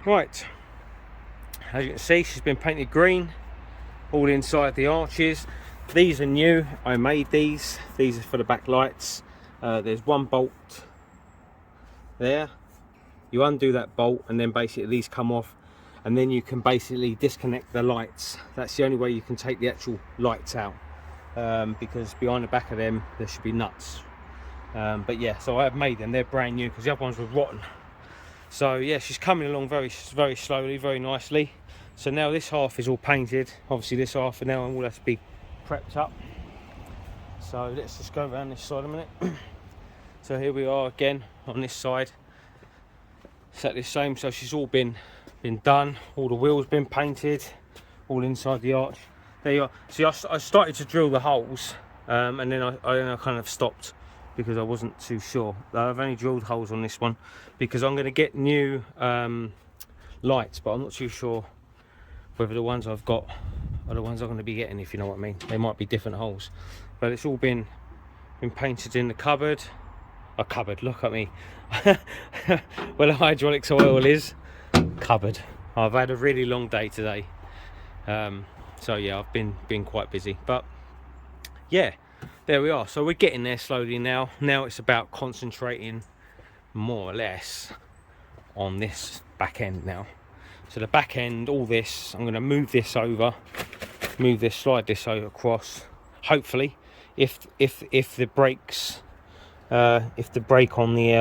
Right, as you can see, she's been painted green all inside the arches. These are new, I made these are for the back lights. There's one bolt there, you undo that bolt and then basically these come off, and then you can basically disconnect the lights. That's the only way you can take the actual lights out, because behind the back of them there should be nuts. But yeah, so I have made them, they're brand new because the other ones were rotten. So yeah, she's coming along very slowly, very nicely. So now this half is all painted, obviously this half, and now all has to be prepped up. So let's just go around this side a minute. So here we are again on this side. Exactly the same, so she's all been done, all the wheels been painted, all inside the arch. There you are. See, I started to drill the holes, and then I kind of stopped because I wasn't too sure. I've only drilled holes on this one because I'm going to get new lights, but I'm not too sure whether the ones I've got are the ones I'm going to be getting, if you know what I mean. They might be different holes, but it's all been painted in the cupboard. A cupboard, look at me. Where the hydraulics oil is, cupboard. I've had a really long day today, so yeah, I've been quite busy, but yeah, there we are. So we're getting there slowly now. Now it's about concentrating more or less on this back end now. So the back end, all this, I'm going to move this over, slide this over across. Hopefully, if the brakes, if the brake on the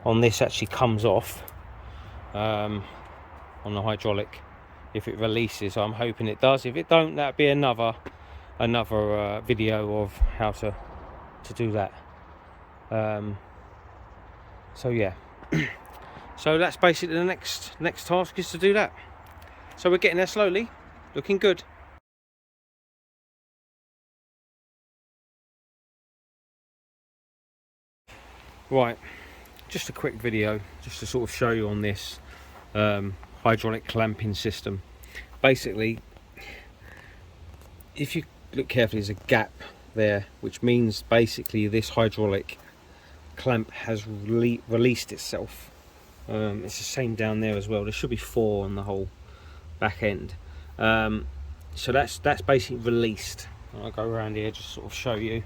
on this actually comes off, on the hydraulic, if it releases, I'm hoping it does. If it don't, that'd be another video of how to do that. So yeah. So that's basically the next task, is to do that. So we're getting there slowly, looking good. Right, just a quick video just to sort of show you on this hydraulic clamping system. Basically, if you look carefully, there's a gap there, which means basically this hydraulic clamp has released itself. It's the same down there as well. There should be 4 on the whole back end. So that's basically released. I'll go around here just sort of show you.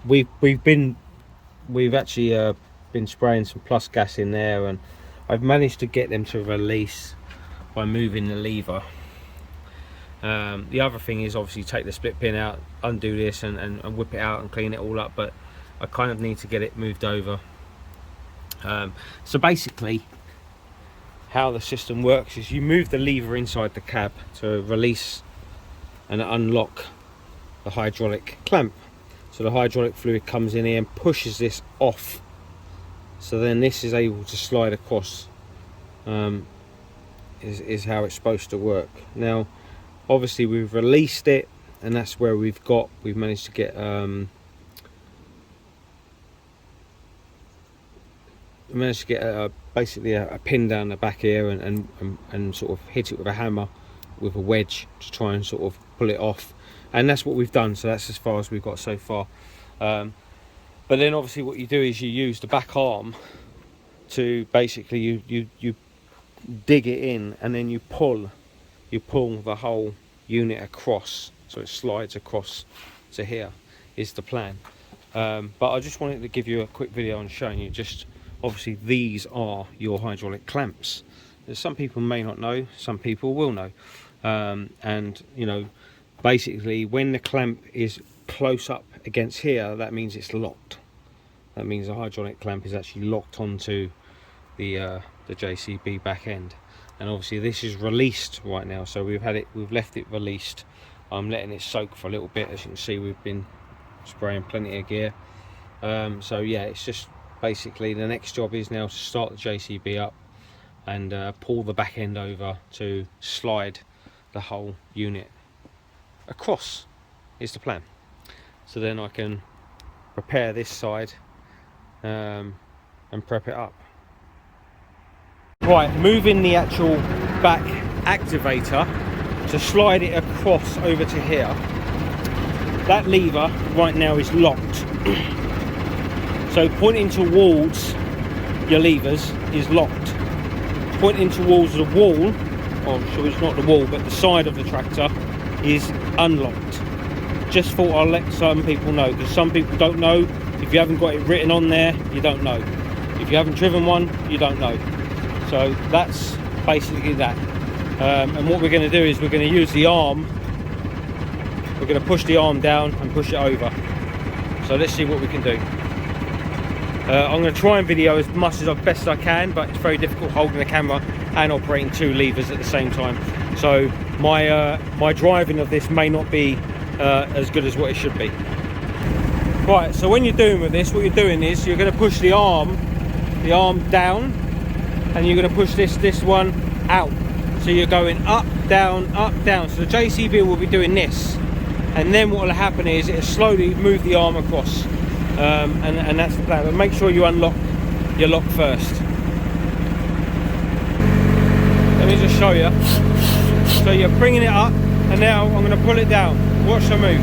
We've actually been spraying some plus gas in there, and I've managed to get them to release by moving the lever. The other thing is obviously take the split pin out, undo this and whip it out and clean it all up, but I kind of need to get it moved over. So basically how the system works is you move the lever inside the cab to release and unlock the hydraulic clamp. So the hydraulic fluid comes in here and pushes this off, so then this is able to slide across. Is how it's supposed to work. Now obviously we've released it, and that's where we've managed to get basically a pin down the back here and sort of hit it with a hammer with a wedge to try and sort of pull it off, and that's what we've done. So that's as far as we've got so far. But then obviously what you do is you use the back arm to basically you dig it in, and then you pull the whole unit across, so it slides across to here is the plan. But I just wanted to give you a quick video on showing you just obviously these are your hydraulic clamps. Some people may not know, some people will know, and you know, basically when the clamp is close up against here, that means it's locked. That means the hydraulic clamp is actually locked onto the JCB back end, and obviously this is released right now, so we've left it released. I'm letting it soak for a little bit. As you can see, we've been spraying plenty of gear. So yeah, it's just basically the next job is now to start the JCB up and pull the back end over to slide the whole unit across is the plan. So then I can prepare this side and prep it up. Right, moving the actual back activator to slide it across over to here. That lever right now is locked. So pointing towards your levers is locked. pointing towards the wall, or sure it's not the wall, but the side of the tractor is unlocked. Just thought I'll let some people know, because some people don't know. If you haven't got it written on there, you don't know. If you haven't driven one, you don't know. So that's basically that. And what we're going to do is we're going to use the arm. We're going to push the arm down and push it over. So let's see what we can do. I'm going to try and video as much as best I can, but it's very difficult holding the camera and operating two levers at the same time. So my driving of this may not be as good as what it should be. Right, so when you're doing with this, what you're doing is you're going to push the arm down, and you're going to push this one out. So you're going up, down, up, down. So the JCB will be doing this, and then what will happen is it'll slowly move the arm across. And that's the plan. But make sure you unlock your lock first. Let me just show you. So you're bringing it up, and now I'm going to pull it down. Watch the move.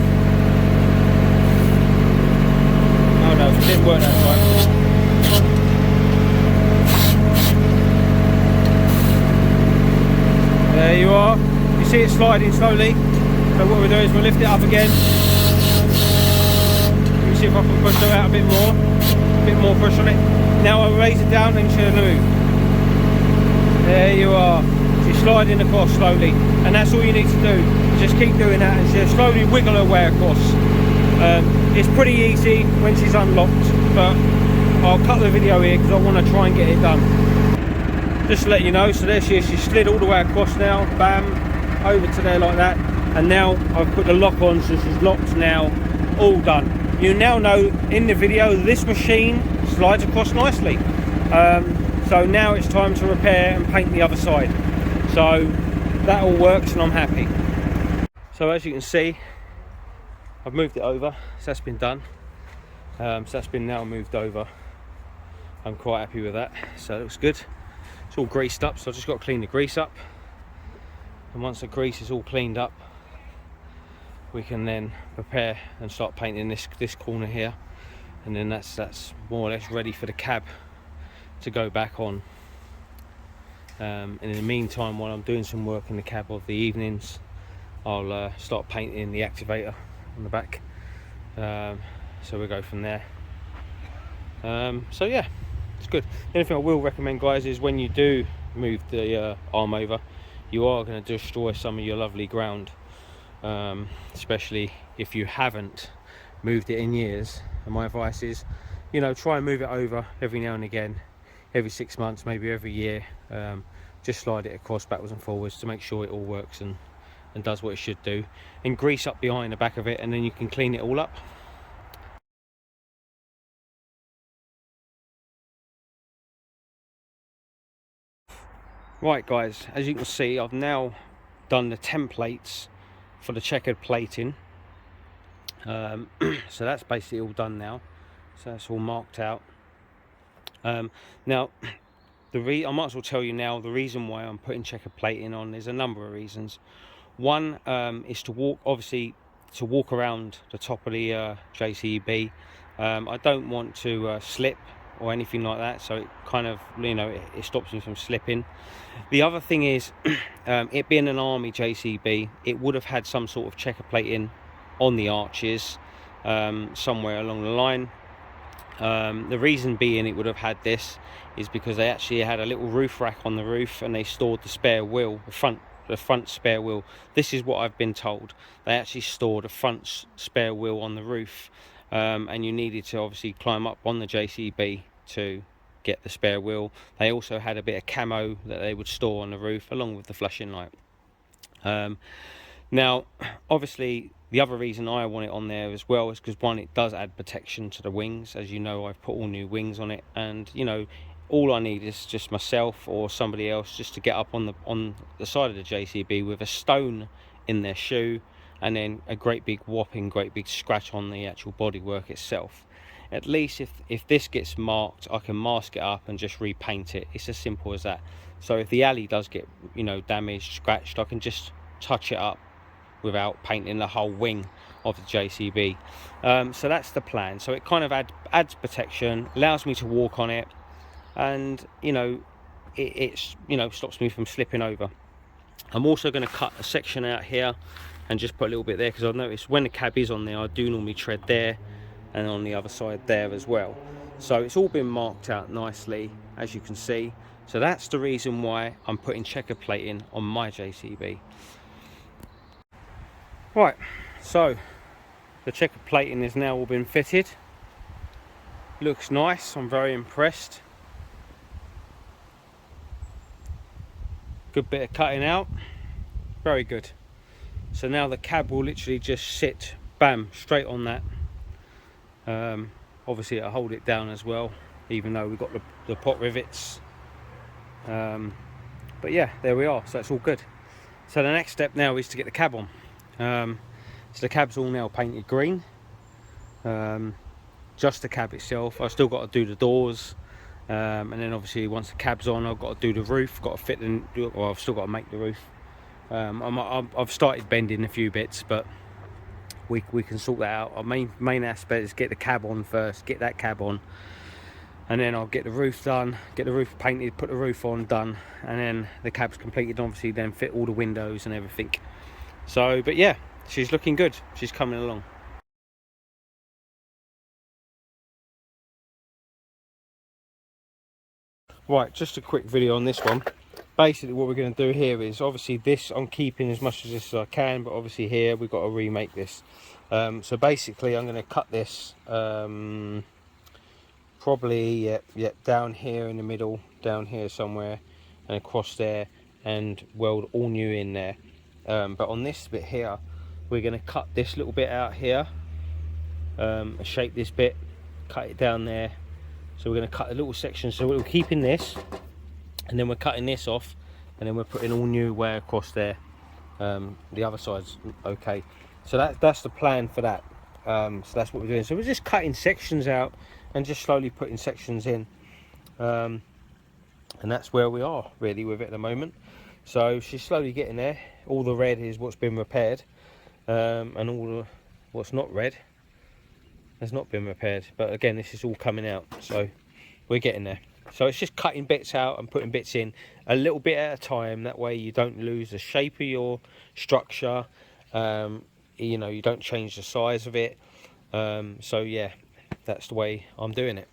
Oh no, it didn't work that time. There you are. You see it sliding slowly. So what we'll do is we'll lift it up again. See if I can push it out a bit more push on it. Now I'll raise it down and she'll move. There you are. She's sliding across slowly, and that's all you need to do. Just keep doing that, and she'll slowly wiggle her way across. It's pretty easy when she's unlocked, but I'll cut the video here because I want to try and get it done. Just to let you know, so there she is. She slid all the way across now, bam, over to there like that, and now I've put the lock on, so she's locked now, all done. You now know in the video this machine slides across nicely. So now it's time to repair and paint the other side. So that all works and I'm happy. So as you can see, I've moved it over, so that's been done. So that's been now moved over. I'm quite happy with that, so it looks good. It's all greased up, so I've just got to clean the grease up. And once the grease is all cleaned up, we can then prepare and start painting this corner here, and then that's more or less ready for the cab to go back on. And in the meantime, while I'm doing some work in the cab of the evenings, I'll start painting the activator on the back. So we'll go from there. So yeah, it's good. The only thing I will recommend, guys, is when you do move the arm over, you are going to destroy some of your lovely ground. Especially if you haven't moved it in years. And my advice is, you know, try and move it over every now and again, every 6 months, maybe every year. Just slide it across backwards and forwards to make sure it all works and does what it should do, and grease up behind the back of it, and then you can clean it all up. Right guys, as you can see, I've now done the templates for the checkered plating. So that's basically all done now, so that's all marked out. Now I might as well tell you now the reason why I'm putting checkered plating on. There's a number of reasons. One is to walk around the top of the JCB. I don't want to slip or anything like that, so it kind of, you know, it stops me from slipping. The other thing is, it being an army JCB, it would have had some sort of checker plating on the arches somewhere along the line. The reason being it would have had this is because they actually had a little roof rack on the roof, and they stored the spare wheel, the front spare wheel. This is what I've been told. They actually stored a front spare wheel on the roof, and you needed to obviously climb up on the JCB to get the spare wheel. They also had a bit of camo that they would store on the roof along with the flashing light. Now obviously the other reason I want it on there as well is because, one, it does add protection to the wings. As you know, I've put all new wings on it, and you know, all I need is just myself or somebody else just to get up on the side of the JCB with a stone in their shoe, and then a great big scratch on the actual bodywork itself. At least if this gets marked, I can mask it up and just repaint it. It's as simple as that. So if the alley does get, you know, damaged, scratched, I can just touch it up without painting the whole wing of the JCB. So that's the plan. So it kind of adds protection, allows me to walk on it, and you know, it's, you know, stops me from slipping over. I'm also going to cut a section out here and just put a little bit there, because I've noticed when the cab is on there, I do normally tread there and on the other side there as well. So it's all been marked out nicely, as you can see. So that's the reason why I'm putting checker plating on my JCB. Right, so the checker plating is now all been fitted. Looks nice, I'm very impressed. Good bit of cutting out, very good. So now the cab will literally just sit, bam, straight on that. Obviously it'll hold it down as well, even though we've got the pot rivets. But yeah, there we are, so that's all good. So the next step now is to get the cab on. So the cab's all now painted green. Just the cab itself. I've still got to do the doors. And then obviously once the cab's on, I've got to do the roof, got to fit well, I've still got to make the roof. I've started bending a few bits, but we can sort that out. Our main aspect is get the cab on first, get that cab on, and then I'll get the roof done, get the roof painted, put the roof on, done, and then the cab's completed, obviously then fit all the windows and everything. So, but yeah, she's looking good, she's coming along. Right, just a quick video on this one. Basically what we're going to do here is, obviously this I'm keeping as much of this as I can, but obviously here we've got to remake this. So basically I'm going to cut this probably down here in the middle, down here somewhere, and across there, and weld all new in there. But on this bit here, we're going to cut this little bit out here, shape this bit, cut it down there. So we're going to cut a little section, so we're keeping this, and then we're cutting this off, and then we're putting all new way across there. The other side's okay. So that's the plan for that. So that's what we're doing. So we're just cutting sections out and just slowly putting sections in. And that's where we are really with it at the moment. So she's slowly getting there. All the red is what's been repaired, and all what's not red has not been repaired. But again, this is all coming out, so we're getting there. So it's just cutting bits out and putting bits in a little bit at a time. That way you don't lose the shape of your structure. You know, you don't change the size of it. So yeah, that's the way I'm doing it.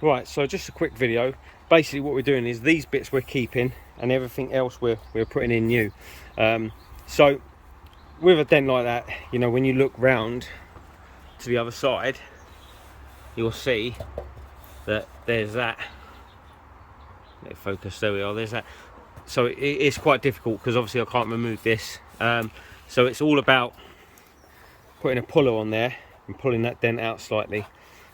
Right, so just a quick video. Basically what we're doing is these bits we're keeping, and everything else we're putting in new. So with a dent like that, you know, when you look round to the other side, you'll see that there's that. Let it focus, there we are, there's that. So it's quite difficult because obviously I can't remove this. So it's all about putting a puller on there and pulling that dent out slightly.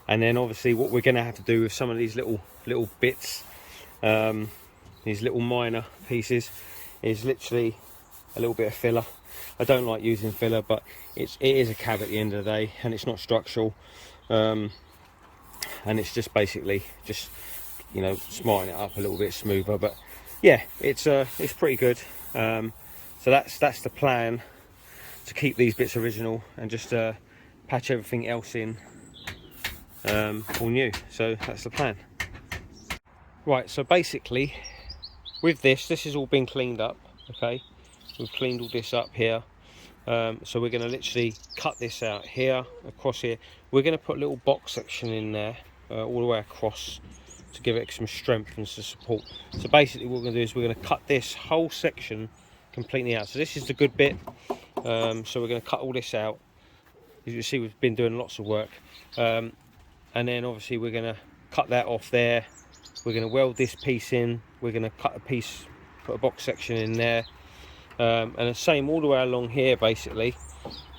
And then obviously what we're going to have to do with some of these little bits, these little minor pieces, is literally a little bit of filler. I don't like using filler, but it is a cab at the end of the day, and it's not structural. And it's just basically just, you know, smarting it up a little bit smoother. But yeah, it's pretty good. So that's the plan, to keep these bits original and just patch everything else in all new. So that's the plan. Right, so basically with this has all been cleaned up. Okay, we've cleaned all this up here. So we're going to literally cut this out here, across here. We're going to put a little box section in there, all the way across, to give it some strength and some support. So basically what we're going to do is we're going to cut this whole section completely out. So this is the good bit. So we're going to cut all this out. As you see, we've been doing lots of work. And then obviously we're going to cut that off there. We're going to weld this piece in. We're going to cut a piece, put a box section in there. And the same all the way along here basically.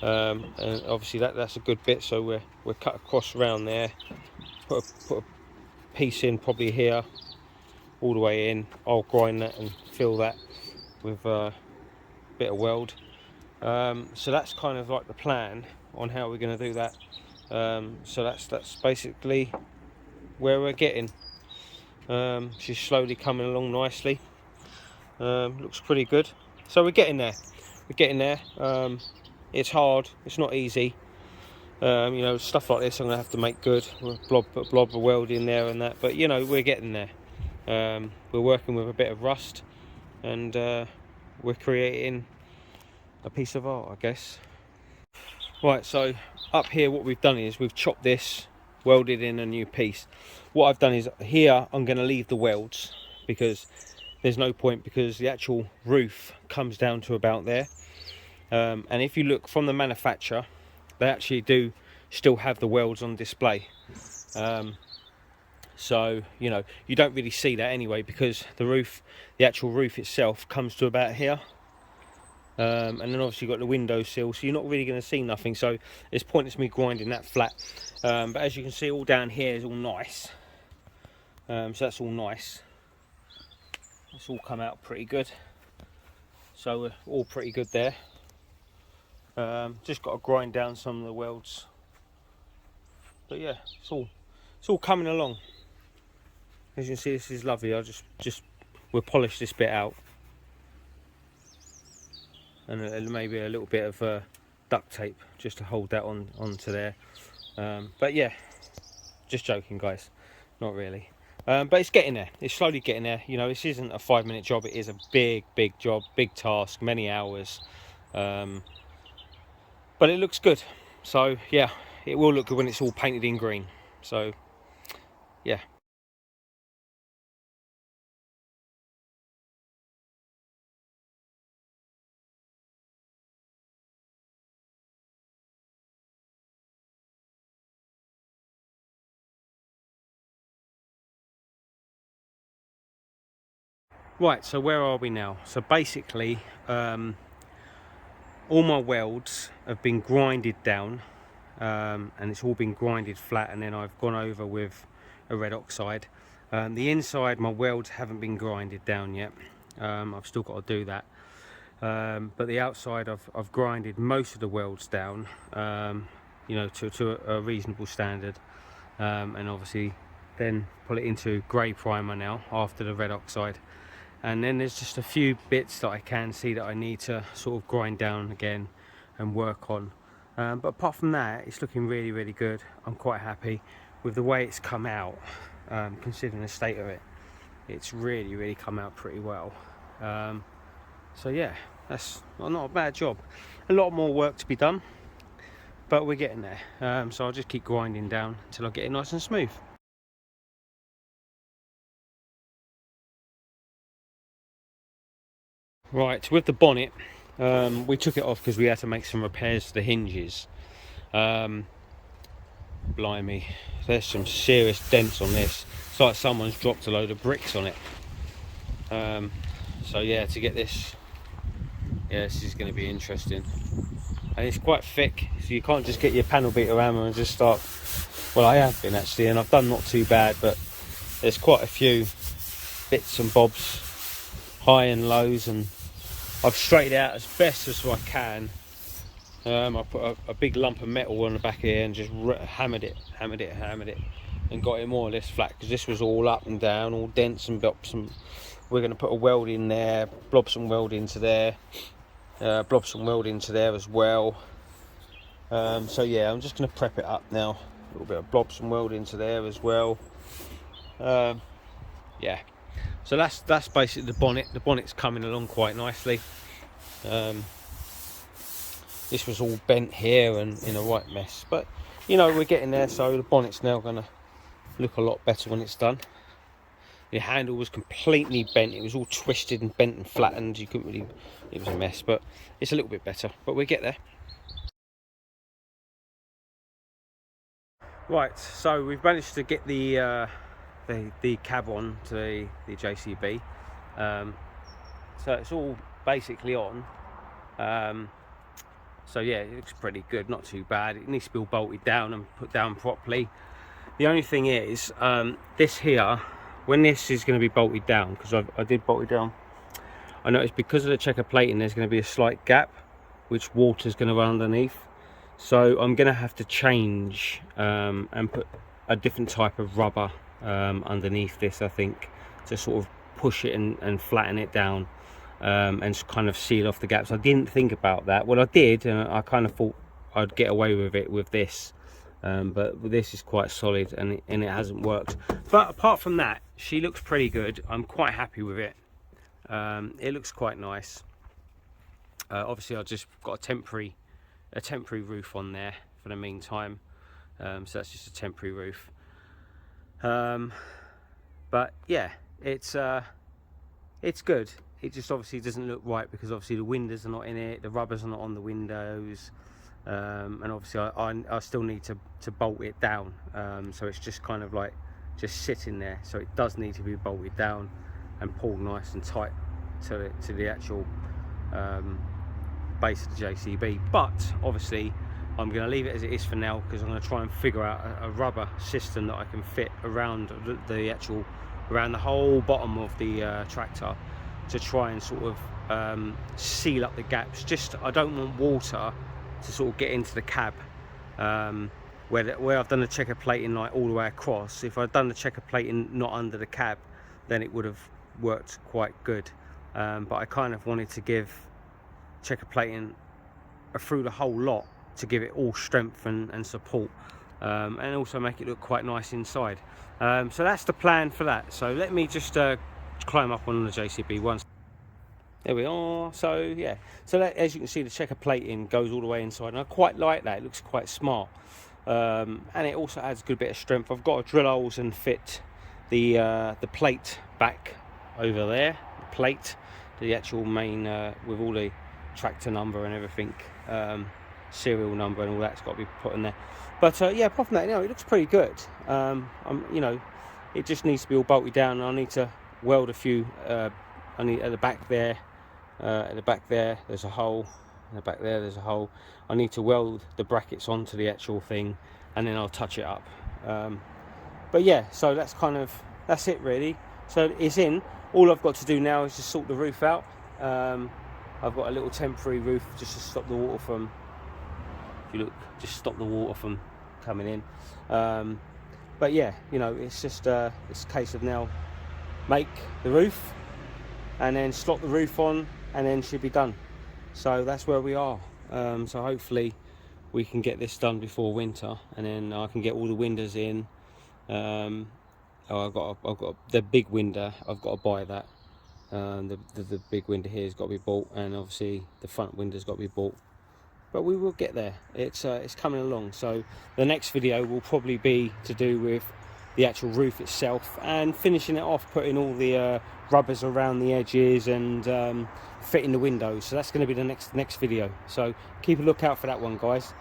And obviously that's a good bit, so we're cut across around there, put a piece in probably here, all the way in. I'll grind that and fill that with a bit of weld. So that's kind of like the plan on how we're going to do that. So that's basically where we're getting. She's slowly coming along nicely. Looks pretty good. So we're getting there. We're getting there. It's hard. It's not easy. You know, stuff like this I'm going to have to make good. We'll put a blob of weld in there and that. But, you know, we're getting there. We're working with a bit of rust, and we're creating a piece of art, I guess. Right, so up here what we've done is we've chopped this, welded in a new piece. What I've done is here I'm going to leave the welds because there's no point, because the actual roof comes down to about there. And if you look from the manufacturer, they actually do still have the welds on display. So, you know, you don't really see that anyway, because the actual roof itself comes to about here. And then obviously you've got the window sill, so you're not really going to see nothing. So it's pointless me grinding that flat. But as you can see, all down here is all nice. So that's all nice. It's all come out pretty good. So we're all pretty good there. Just got to grind down some of the welds. But yeah, it's all coming along. As you can see, this is lovely. We'll polish this bit out, and maybe a little bit of duct tape just to hold that onto there. But yeah, just joking, guys. Not really. But it's getting there. It's slowly getting there. You know, this isn't a 5-minute job. It is a big job, big task, many hours. But it looks good. So yeah, it will look good when it's all painted in green. So yeah. Right, so where are we now? So basically, all my welds have been grinded down, and it's all been grinded flat, and then I've gone over with a red oxide. The inside, my welds haven't been grinded down yet. I've still got to do that. But the outside, I've grinded most of the welds down, you know, to a reasonable standard, and obviously then put it into grey primer now after the red oxide. And then there's just a few bits that I can see that I need to sort of grind down again and work on. But apart from that, it's looking really good. I'm quite happy with the way it's come out, considering the state of it. It's really come out pretty well. So yeah, that's not a bad job. A lot more work to be done, but we're getting there. So I'll just keep grinding down until I get it nice and smooth. Right, with the bonnet, we took it off because we had to make some repairs to the hinges. Blimey, there's some serious dents on this. It's like someone's dropped a load of bricks on it. So yeah, to get this, yeah, this is going to be interesting. And it's quite thick, so you can't just get your panel beater hammer and just start. Well, I have been actually, and I've done not too bad, but there's quite a few bits and bobs, high and lows, and I've straightened out as best as I can. I put a big lump of metal on the back here and just hammered it, and got it more or less flat, because this was all up and down, all dents and blobs. And we're going to put a weld in there, blob some weld into there, blob some weld into there as well. So yeah, I'm just going to prep it up now. A little bit of blob some weld into there as well. Yeah. So that's basically the bonnet. The bonnet's coming along quite nicely. This was all bent here and in a right mess, but you know, we're getting there. So the bonnet's now going to look a lot better when it's done. The handle was completely bent. It was all twisted and bent and flattened. You couldn't really. It was a mess, but it's a little bit better. But we get there. Right. So we've managed to get the cab on to the JCB. So it's all basically on. So yeah, it looks pretty good, not too bad. It needs to be all bolted down and put down properly. The only thing is, this here, when this is going to be bolted down, because I did bolt it down, I noticed because of the checker plating there's going to be a slight gap which water's going to run underneath. So I'm going to have to change and put a different type of rubber underneath this, I think, to sort of push it and flatten it down, and kind of seal off the gaps. I didn't think about that. Well, I did, and I kind of thought I'd get away with it with this, but this is quite solid, and it hasn't worked. But apart from that, she looks pretty good. I'm quite happy with it. It looks quite nice. Obviously I just got a temporary roof on there for the meantime, so that's just a temporary roof. But yeah, it's good. It just obviously doesn't look right because obviously the windows are not in it, the rubbers are not on the windows, and obviously I still need to bolt it down, so it's just kind of like just sitting there, so it does need to be bolted down and pulled nice and tight to the actual base of the JCB. But obviously I'm going to leave it as it is for now, because I'm going to try and figure out a rubber system that I can fit around around the whole bottom of the tractor, to try and sort of seal up the gaps. Just, I don't want water to sort of get into the cab, where I've done the checker plating like all the way across. If I'd done the checker plating not under the cab, then it would have worked quite good, but I kind of wanted to give checker plating through the whole lot to give it all strength and support, and also make it look quite nice inside. So that's the plan for that. So let me just climb up on the JCB once. There we are. So yeah, so that, as you can see, the checker plating goes all the way inside, and I quite like that. It looks quite smart, and it also adds a good bit of strength. I've got to drill holes and fit the plate back over there, the plate, the actual main with all the tractor number and everything, serial number and all that's got to be put in there. But yeah, apart from that, you know, it looks pretty good. You know, it just needs to be all bolted down, and I need to weld a few. I need at the back there. At the back there, there's a hole. At the back there, there's a hole. I need to weld the brackets onto the actual thing, and then I'll touch it up. But yeah, so that's it really. So it's in. All I've got to do now is just sort the roof out. I've got a little temporary roof just to stop the water from, if you look, just stop the water from coming in. But yeah, you know, it's just it's a case of now make the roof and then slot the roof on, and then should be done. So that's where we are. So hopefully we can get this done before winter, and then I can get all the windows in. I've got the big window. I've got to buy that. The big window here has got to be bought, and obviously the front window's got to be bought. But we will get there. It's coming along. So the next video will probably be to do with the actual roof itself and finishing it off, putting all the rubbers around the edges and fitting the windows. So that's going to be the next video. So keep a lookout for that one, guys.